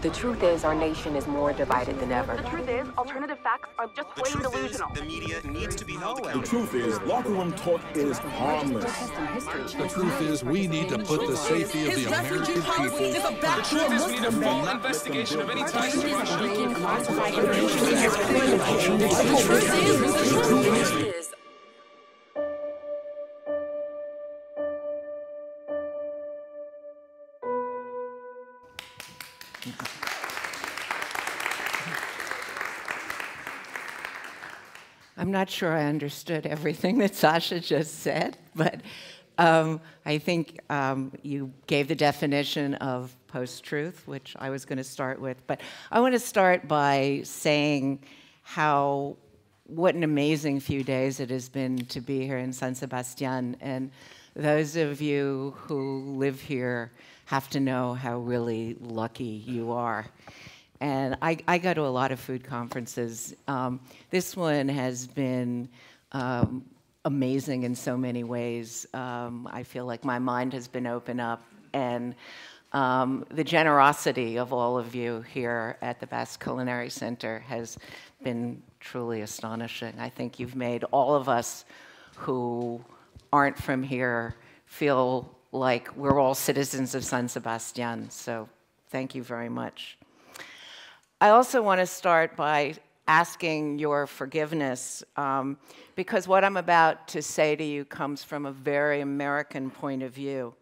The truth is, our nation is more divided than ever. The truth is, alternative facts are just plain delusional. The media needs to be held accountable. The truth is, locker room talk is harmless. The truth is, we need to put the safety of the American people. The truth is, we need a full investigation of any ties to Russia. The truth is. I'm not sure I understood everything that Sasha just said, but I think you gave the definition of post-truth, which I was going to start with. But I want to start by saying what an amazing few days it has been to be here in San Sebastian. And those of you who live here have to know how really lucky you are. And I go to a lot of food conferences. This one has been amazing in so many ways. I feel like my mind has been opened up, and the generosity of all of you here at the Basque Culinary Center has been truly astonishing. I think you've made all of us who aren't from here feel like we're all citizens of San Sebastian, so thank you very much. I also want to start by asking your forgiveness, because what I'm about to say to you comes from a very American point of view.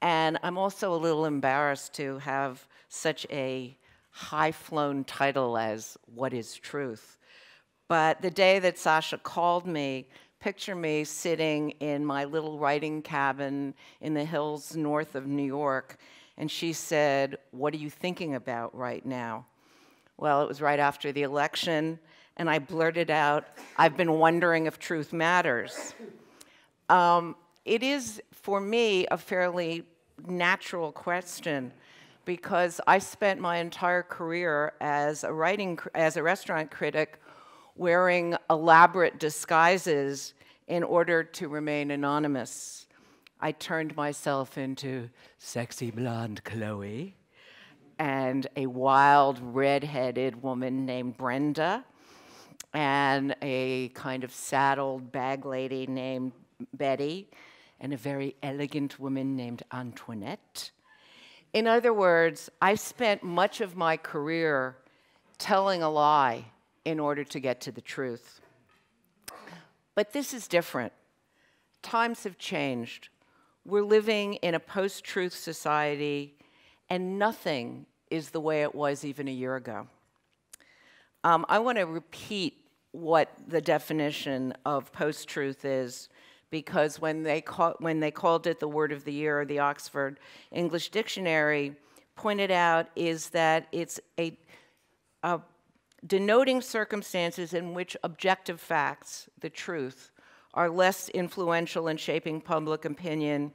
And I'm also a little embarrassed to have such a high-flown title as What is Truth? But the day that Sasha called me, picture me sitting in my little writing cabin in the hills north of New York, and she said, "What are you thinking about right now?" Well, it was right after the election, and I blurted out, "I've been wondering if truth matters." It is, for me, a fairly natural question, because I spent my entire career as a restaurant critic wearing elaborate disguises in order to remain anonymous. I turned myself into sexy blonde Chloe and a wild red-headed woman named Brenda and a kind of saddled bag lady named Betty and a very elegant woman named Antoinette. In other words, I spent much of my career telling a lie in order to get to the truth. But this is different. Times have changed. We're living in a post-truth society, and nothing is the way it was even a year ago. I want to repeat what the definition of post-truth is, because when they called it the word of the year, the Oxford English Dictionary pointed out is that it's a denoting circumstances in which objective facts, the truth, are less influential in shaping public opinion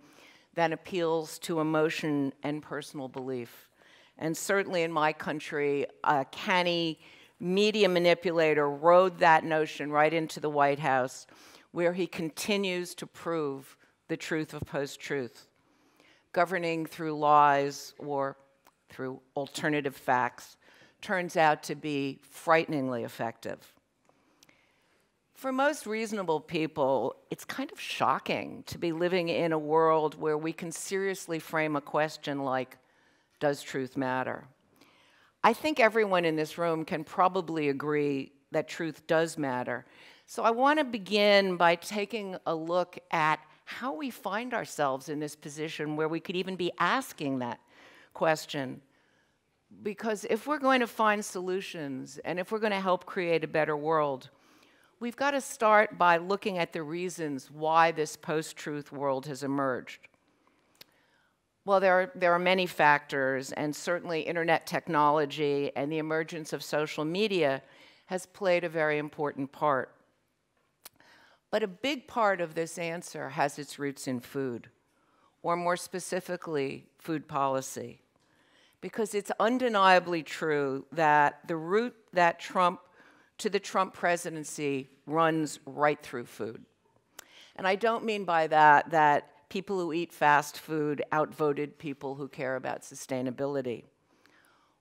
than appeals to emotion and personal belief. And certainly in my country, a canny media manipulator rode that notion right into the White House, where he continues to prove the truth of post-truth, governing through lies or through alternative facts turns out to be frighteningly effective. For most reasonable people, it's kind of shocking to be living in a world where we can seriously frame a question like, does truth matter? I think everyone in this room can probably agree that truth does matter. So I want to begin by taking a look at how we find ourselves in this position where we could even be asking that question. Because if we're going to find solutions and if we're going to help create a better world, we've got to start by looking at the reasons why this post-truth world has emerged. Well, there are many factors, and certainly internet technology and the emergence of social media has played a very important part. But a big part of this answer has its roots in food, or more specifically, food policy. Because it's undeniably true that the route that to the Trump presidency runs right through food. And I don't mean by that people who eat fast food outvoted people who care about sustainability.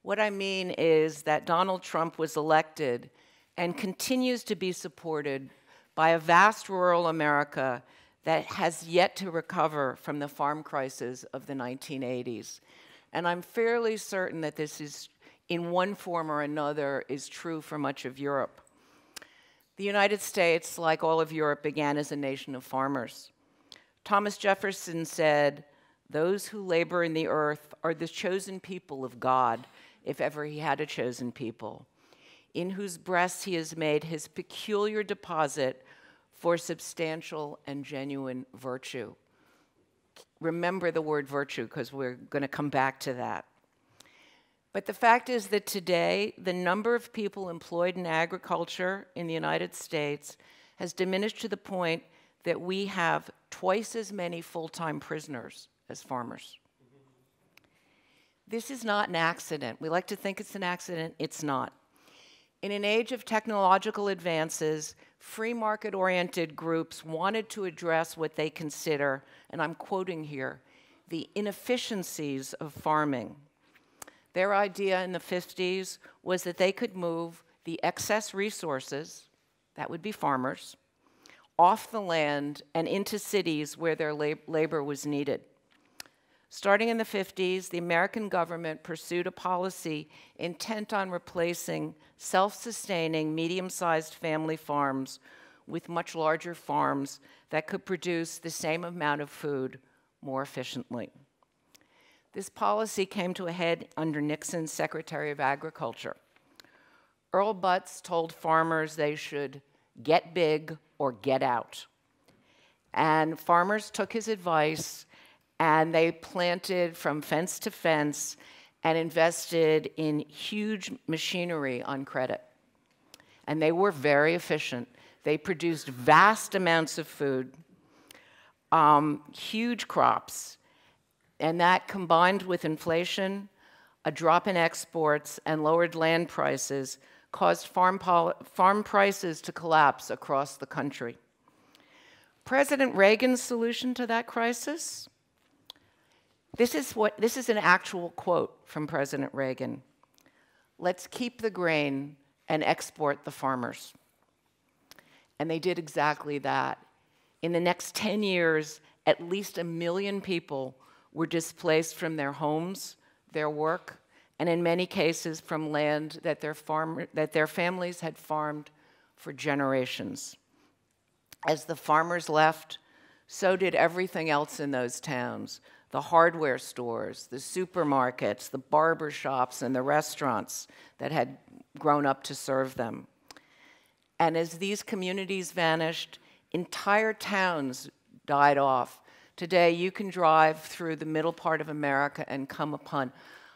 What I mean is that Donald Trump was elected and continues to be supported by a vast rural America that has yet to recover from the farm crisis of the 1980s. And I'm fairly certain that this is, in one form or another, is true for much of Europe. The United States, like all of Europe, began as a nation of farmers. Thomas Jefferson said, "Those who labor in the earth are the chosen people of God, if ever he had a chosen people, in whose breasts he has made his peculiar deposit for substantial and genuine virtue." Remember the word virtue, because we're going to come back to that. But the fact is that today, the number of people employed in agriculture in the United States has diminished to the point that we have twice as many full-time prisoners as farmers. This is not an accident. We like to think it's an accident. It's not. In an age of technological advances, free market-oriented groups wanted to address what they consider, and I'm quoting here, the inefficiencies of farming. Their idea in the 50s was that they could move the excess resources, that would be farmers, off the land and into cities where their labor was needed. Starting in the 50s, the American government pursued a policy intent on replacing self-sustaining, medium-sized family farms with much larger farms that could produce the same amount of food more efficiently. This policy came to a head under Nixon's Secretary of Agriculture. Earl Butz told farmers they should get big or get out. And farmers took his advice, and they planted from fence to fence and invested in huge machinery on credit. And they were very efficient. They produced vast amounts of food, huge crops, and that combined with inflation, a drop in exports, and lowered land prices caused farm prices to collapse across the country. President Reagan's solution to that crisis? This is an actual quote from President Reagan. "Let's keep the grain and export the farmers." And they did exactly that. In the next 10 years, at least 1 million people were displaced from their homes, their work, and in many cases from land that their families had farmed for generations. As the farmers left, so did everything else in those towns: the hardware stores, the supermarkets, the barber shops, and the restaurants that had grown up to serve them. And as these communities vanished, entire towns died off. Today, you can drive through the middle part of America and come upon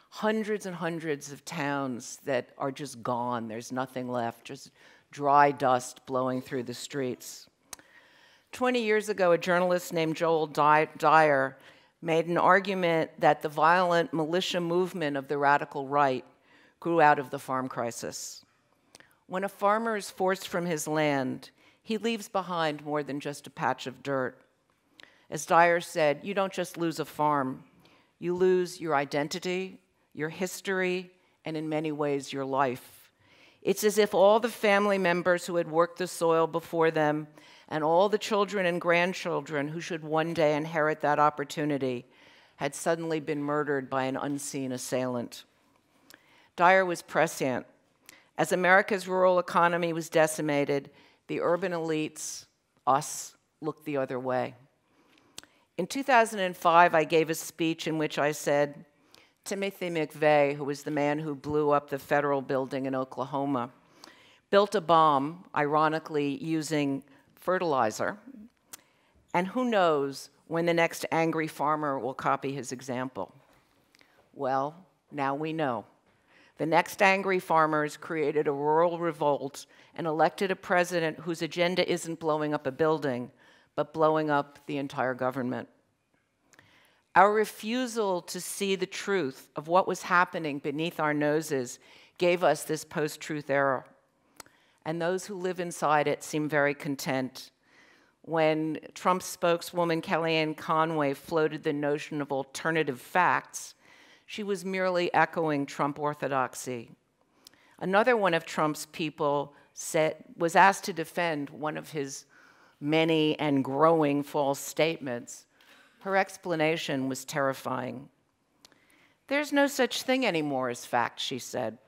hundreds and hundreds of towns that are just gone. There's nothing left, just dry dust blowing through the streets. 20 years ago, a journalist named Joel Dyer made an argument that the violent militia movement of the radical right grew out of the farm crisis. When a farmer is forced from his land, he leaves behind more than just a patch of dirt. As Dyer said, you don't just lose a farm, you lose your identity, your history, and in many ways, your life. It's as if all the family members who had worked the soil before them and all the children and grandchildren who should one day inherit that opportunity had suddenly been murdered by an unseen assailant. Dyer was prescient. As America's rural economy was decimated, the urban elites, us, looked the other way. In 2005, I gave a speech in which I said, Timothy McVeigh, who was the man who blew up the federal building in Oklahoma, built a bomb, ironically using fertilizer, and who knows when the next angry farmer will copy his example. Well, now we know. The next angry farmers created a rural revolt and elected a president whose agenda isn't blowing up a building, but blowing up the entire government. Our refusal to see the truth of what was happening beneath our noses gave us this post-truth era. And those who live inside it seem very content. When Trump spokeswoman Kellyanne Conway floated the notion of alternative facts, she was merely echoing Trump orthodoxy. Another one of Trump's people was asked to defend one of his many and growing false statements. Her explanation was terrifying. "There's no such thing anymore as fact," she said.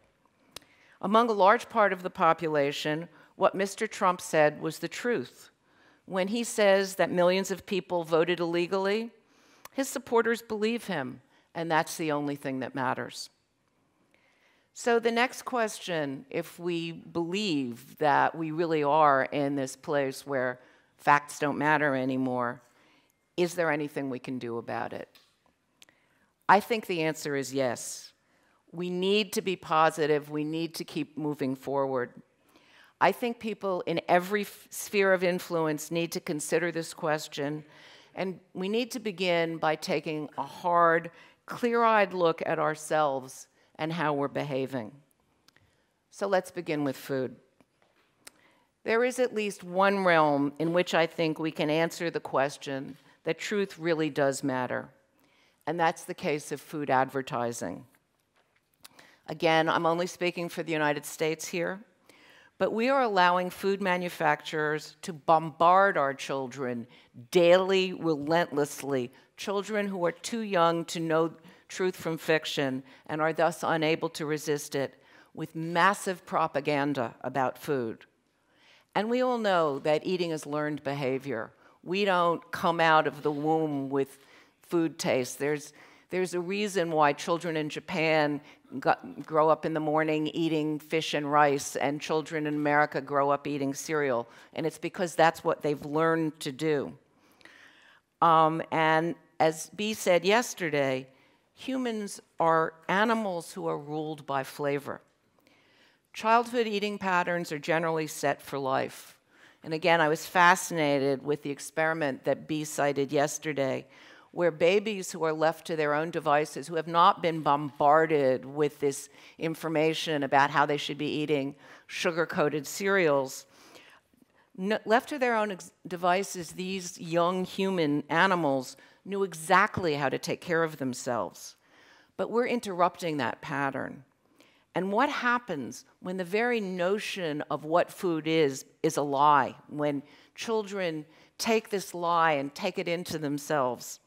Among a large part of the population, what Mr. Trump said was the truth. When he says that millions of people voted illegally, his supporters believe him, and that's the only thing that matters. So the next question, if we believe that we really are in this place where facts don't matter anymore, is there anything we can do about it? I think the answer is yes. We need to be positive. We need to keep moving forward. I think people in every sphere of influence need to consider this question, and we need to begin by taking a hard, clear-eyed look at ourselves and how we're behaving. So let's begin with food. There is at least one realm in which I think we can answer the question that truth really does matter, and that's the case of food advertising. Again, I'm only speaking for the United States here, but we are allowing food manufacturers to bombard our children daily, relentlessly, children who are too young to know truth from fiction and are thus unable to resist it, with massive propaganda about food. And we all know that eating is learned behavior. We don't come out of the womb with food taste. There's a reason why children in Japan grow up in the morning eating fish and rice, and children in America grow up eating cereal. And it's because that's what they've learned to do. And as Bea said yesterday, humans are animals who are ruled by flavor. Childhood eating patterns are generally set for life. And again, I was fascinated with the experiment that Bea cited yesterday, where babies who are left to their own devices, who have not been bombarded with this information about how they should be eating sugar-coated cereals, left to their own devices, these young human animals knew exactly how to take care of themselves. But we're interrupting that pattern. And what happens when the very notion of what food is a lie, when children take this lie and take it into themselves?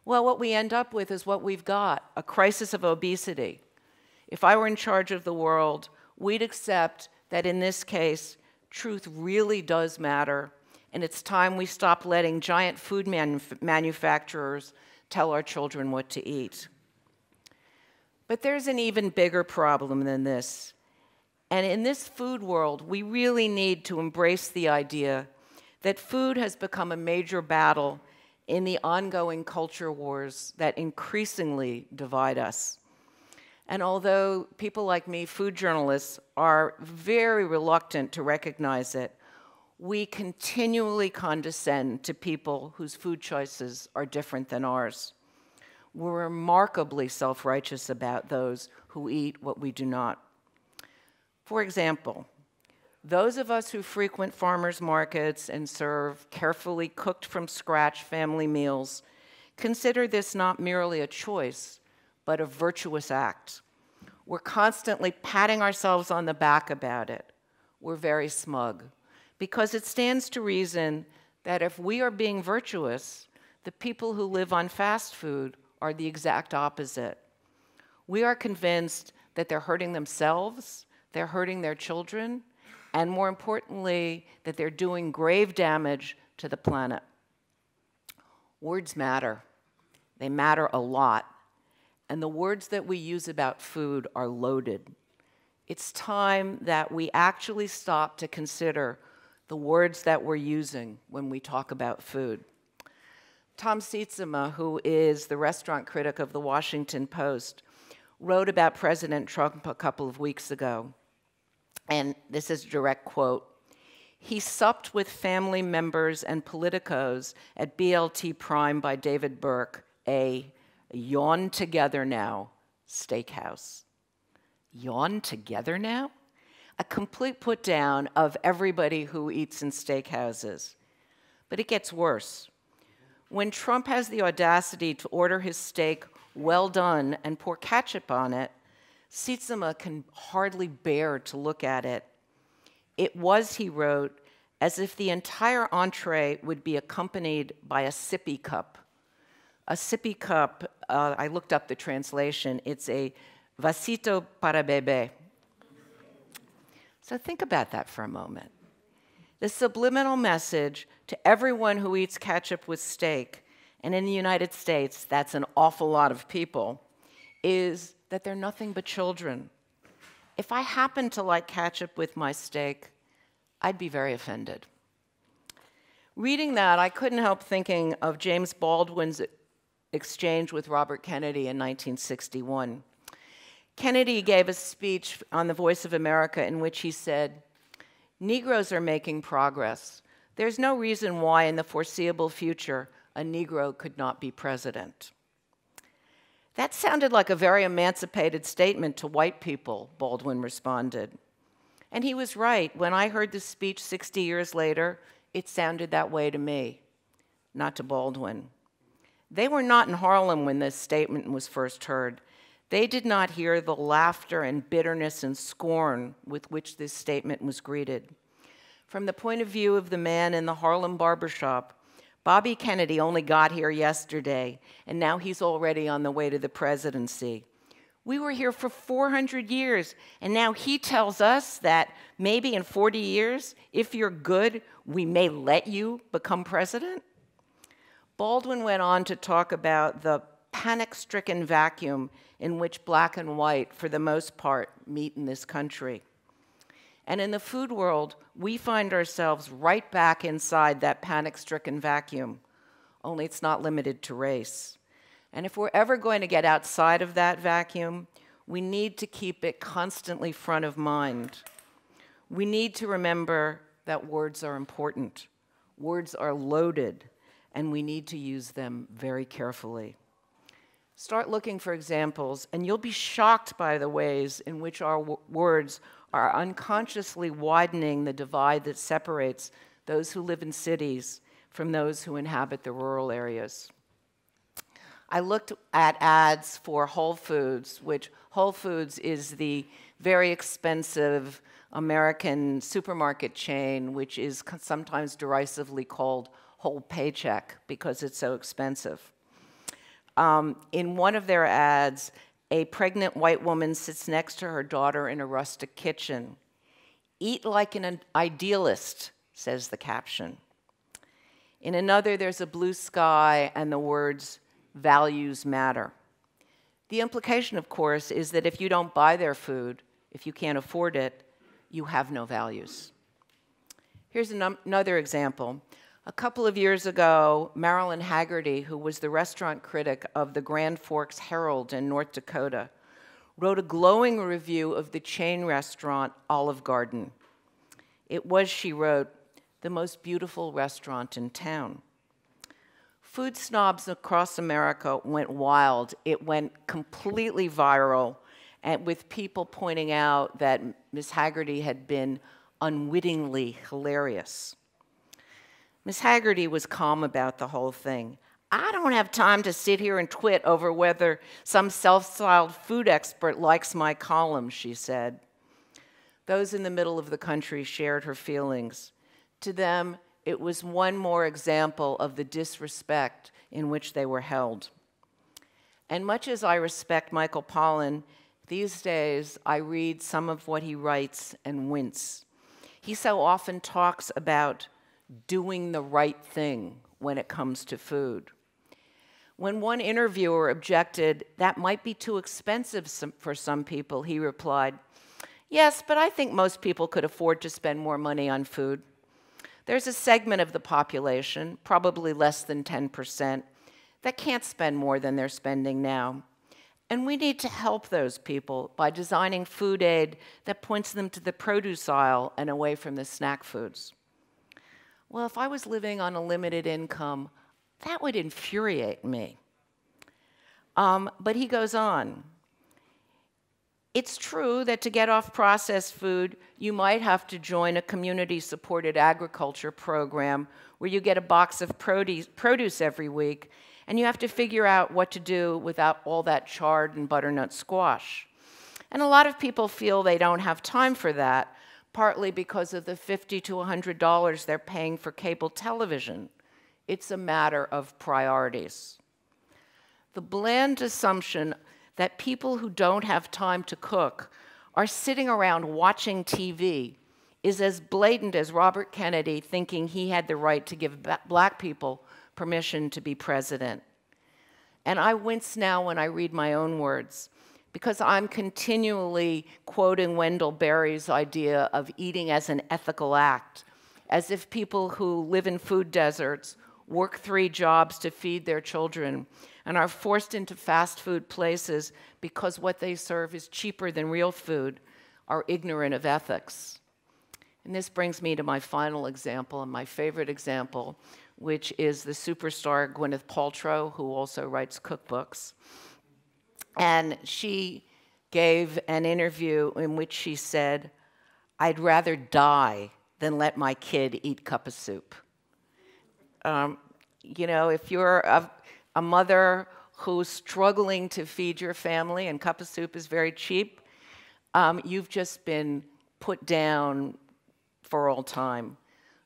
Well, what we end up with is what we've got, a crisis of obesity. If I were in charge of the world, we'd accept that in this case, truth really does matter, and it's time we stop letting giant food manufacturers tell our children what to eat. But there's an even bigger problem than this. And in this food world, we really need to embrace the idea that food has become a major battle in the ongoing culture wars that increasingly divide us. And although people like me, food journalists, are very reluctant to recognize it, we continually condescend to people whose food choices are different than ours. We're remarkably self-righteous about those who eat what we do not. For example, those of us who frequent farmers markets and serve carefully cooked from scratch family meals consider this not merely a choice, but a virtuous act. We're constantly patting ourselves on the back about it. We're very smug, because it stands to reason that if we are being virtuous, the people who live on fast food are the exact opposite. We are convinced that they're hurting themselves, they're hurting their children, and more importantly, that they're doing grave damage to the planet. Words matter. They matter a lot. And the words that we use about food are loaded. It's time that we actually stop to consider the words that we're using when we talk about food. Tom Sietsema, who is the restaurant critic of the Washington Post, wrote about President Trump a couple of weeks ago. And this is a direct quote. "He supped with family members and politicos at BLT Prime by David Burke, a yawn together now steakhouse." Yawn together now? A complete put down of everybody who eats in steakhouses. But it gets worse. When Trump has the audacity to order his steak well done, and pour ketchup on it, Sietsema can hardly bear to look at it. It was, he wrote, as if the entire entree would be accompanied by a sippy cup. A sippy cup, I looked up the translation, it's a vasito para bebé. So think about that for a moment. The subliminal message to everyone who eats ketchup with steak, and in the United States, that's an awful lot of people, is that they're nothing but children. If I happened to like ketchup with my steak, I'd be very offended. Reading that, I couldn't help thinking of James Baldwin's exchange with Robert Kennedy in 1961. Kennedy gave a speech on the Voice of America in which he said, "Negroes are making progress. There's no reason why in the foreseeable future a Negro could not be president." That sounded like a very emancipated statement to white people, Baldwin responded. And he was right. When I heard the speech 60 years later, it sounded that way to me, not to Baldwin. They were not in Harlem when this statement was first heard. They did not hear the laughter and bitterness and scorn with which this statement was greeted. From the point of view of the man in the Harlem barbershop, Bobby Kennedy only got here yesterday, and now he's already on the way to the presidency. We were here for 400 years, and now he tells us that maybe in 40 years, if you're good, we may let you become president? Baldwin went on to talk about the panic-stricken vacuum in which black and white, for the most part, meet in this country. And in the food world, we find ourselves right back inside that panic-stricken vacuum, only it's not limited to race. And if we're ever going to get outside of that vacuum, we need to keep it constantly front of mind. We need to remember that words are important. Words are loaded, and we need to use them very carefully. Start looking for examples, and you'll be shocked by the ways in which our words are unconsciously widening the divide that separates those who live in cities from those who inhabit the rural areas. I looked at ads for Whole Foods, which Whole Foods is the very expensive American supermarket chain, which is sometimes derisively called Whole Paycheck because it's so expensive. In one of their ads, a pregnant white woman sits next to her daughter in a rustic kitchen. "Eat like an idealist," says the caption. In another, there's a blue sky and the words, "Values matter." The implication, of course, is that if you don't buy their food, if you can't afford it, you have no values. Here's another example. A couple of years ago, Marilyn Haggerty, who was the restaurant critic of the Grand Forks Herald in North Dakota, wrote a glowing review of the chain restaurant Olive Garden. It was, she wrote, the most beautiful restaurant in town. Food snobs across America went wild. It went completely viral, and with people pointing out that Ms. Haggerty had been unwittingly hilarious. Ms. Haggerty was calm about the whole thing. "I don't have time to sit here and twit over whether some self-styled food expert likes my column," she said. Those in the middle of the country shared her feelings. To them, it was one more example of the disrespect in which they were held. And much as I respect Michael Pollan, these days I read some of what he writes and wince. He so often talks about doing the right thing when it comes to food. When one interviewer objected that might be too expensive for some people, he replied, "Yes, but I think most people could afford to spend more money on food. There's a segment of the population, probably less than 10%, that can't spend more than they're spending now. And we need to help those people by designing food aid that points them to the produce aisle and away from the snack foods." Well, if I was living on a limited income, that would infuriate me. But he goes on. "It's true that to get off processed food, you might have to join a community-supported agriculture program where you get a box of produce every week, And you have to figure out what to do without all that chard and butternut squash. And a lot of people feel they don't have time for that, partly because of the $50 to $100 they're paying for cable television. It's a matter of priorities. The bland assumption that people who don't have time to cook are sitting around watching TV is as blatant as Robert Kennedy thinking he had the right to give black people permission to be president. And I wince now when I read my own words, because I'm continually quoting Wendell Berry's idea of eating as an ethical act, as if people who live in food deserts, work 3 jobs to feed their children, and are forced into fast food places because what they serve is cheaper than real food, are ignorant of ethics. And this brings me to my final example, and my favorite example, which is the superstar Gwyneth Paltrow, who also writes cookbooks. And she gave an interview in which she said, "I'd rather die than let my kid eat cup of soup." You know, if you're a mother who's struggling to feed your family and cup of soup is very cheap, you've just been put down for all time.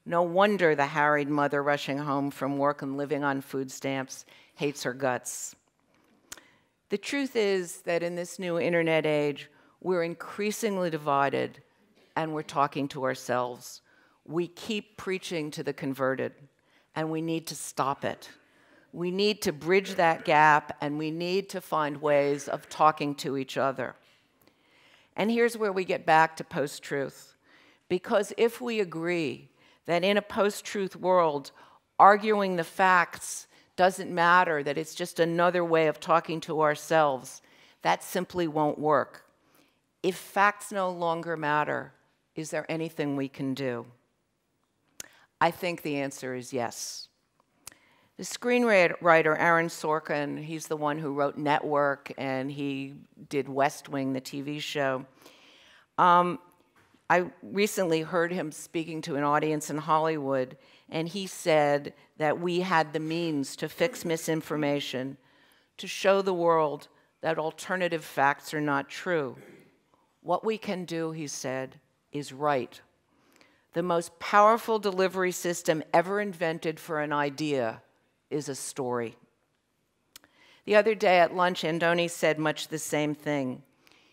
No wonder the harried mother rushing home from work and living on food stamps hates her guts. The truth is that in this new internet age, we're increasingly divided and we're talking to ourselves. We keep preaching to the converted, and we need to stop it. We need to bridge that gap, and we need to find ways of talking to each other. And here's where we get back to post-truth. Because if we agree that in a post-truth world, arguing the facts doesn't matter, that it's just another way of talking to ourselves, that simply won't work. If facts no longer matter, is there anything we can do? I think the answer is yes. The screenwriter Aaron Sorkin, he's the one who wrote Network, and he did West Wing, the TV show. I recently heard him speaking to an audience in Hollywood, and he said that we had the means to fix misinformation, to show the world that alternative facts are not true. What we can do, he said, is write. The most powerful delivery system ever invented for an idea is a story. The other day at lunch, Andoni said much the same thing.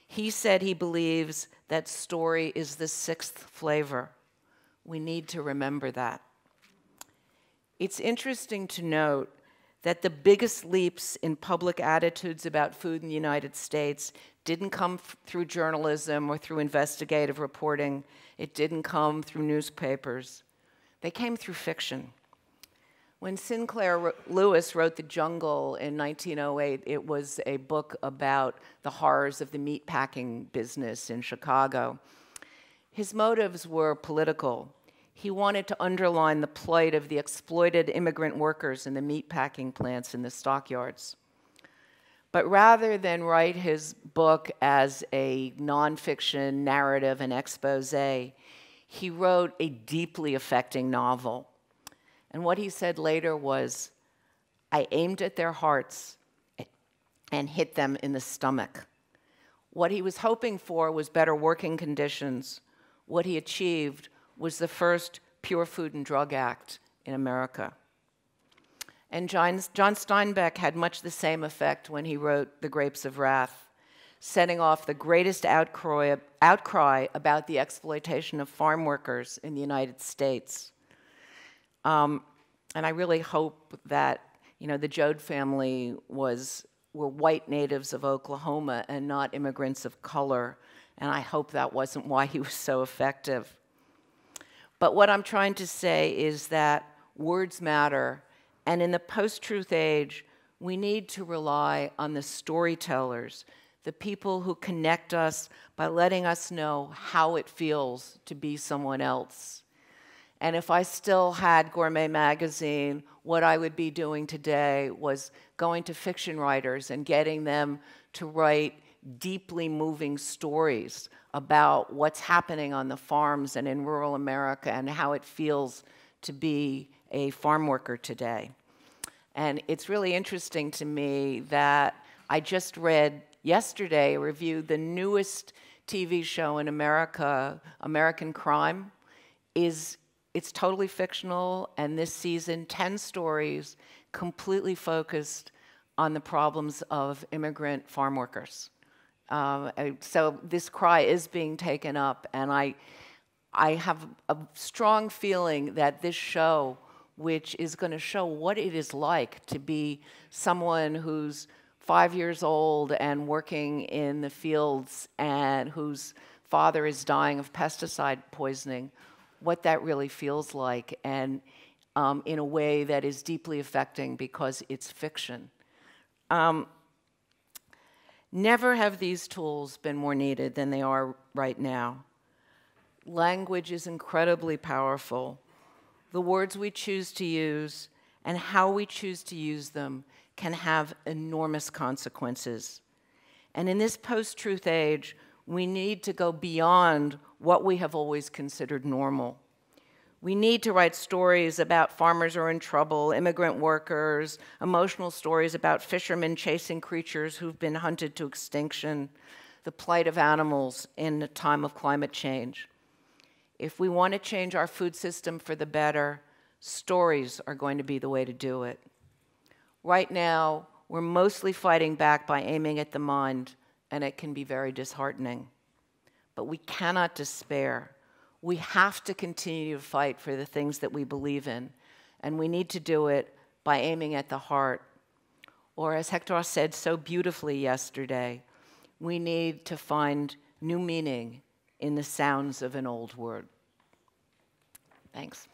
He said he believes that story is the 6th flavor. We need to remember that. It's interesting to note that the biggest leaps in public attitudes about food in the United States didn't come through journalism or through investigative reporting. It didn't come through newspapers. They came through fiction. When Sinclair Lewis wrote The Jungle in 1908, it was a book about the horrors of the meatpacking business in Chicago. His motives were political. He wanted to underline the plight of the exploited immigrant workers in the meatpacking plants in the stockyards. But rather than write his book as a nonfiction narrative and expose, he wrote a deeply affecting novel. And what he said later was, "I aimed at their hearts and hit them in the stomach." What he was hoping for was better working conditions. What he achieved was the first Pure Food and Drug Act in America. And John Steinbeck had much the same effect when he wrote The Grapes of Wrath, setting off the greatest outcry about the exploitation of farm workers in the United States. And I really hope that, the Joad family were white natives of Oklahoma and not immigrants of color, and I hope that wasn't why he was so effective. But what I'm trying to say is that words matter, and in the post-truth age, we need to rely on the storytellers, the people who connect us by letting us know how it feels to be someone else. And if I still had Gourmet magazine, what I would be doing today was going to fiction writers and getting them to write deeply moving stories about what's happening on the farms and in rural America and how it feels to be a farm worker today. And it's really interesting to me that I just read yesterday, reviewed the newest TV show in America, American Crime. It's totally fictional, and this season, 10 stories completely focused on the problems of immigrant farm workers. So this cry is being taken up, and I have a strong feeling that this show, which is going to show what it is like to be someone who's 5 years old and working in the fields and whose father is dying of pesticide poisoning, what that really feels like, and in a way that is deeply affecting because it's fiction. Never have these tools been more needed than they are right now. Language is incredibly powerful. The words we choose to use and how we choose to use them can have enormous consequences. And in this post-truth age, we need to go beyond what we have always considered normal. We need to write stories about farmers who are in trouble, immigrant workers, emotional stories about fishermen chasing creatures who've been hunted to extinction, the plight of animals in a time of climate change. If we want to change our food system for the better, stories are going to be the way to do it. Right now, we're mostly fighting back by aiming at the mind, and it can be very disheartening. But we cannot despair. We have to continue to fight for the things that we believe in, and we need to do it by aiming at the heart. Or as Hector said so beautifully yesterday, we need to find new meaning in the sounds of an old word. Thanks.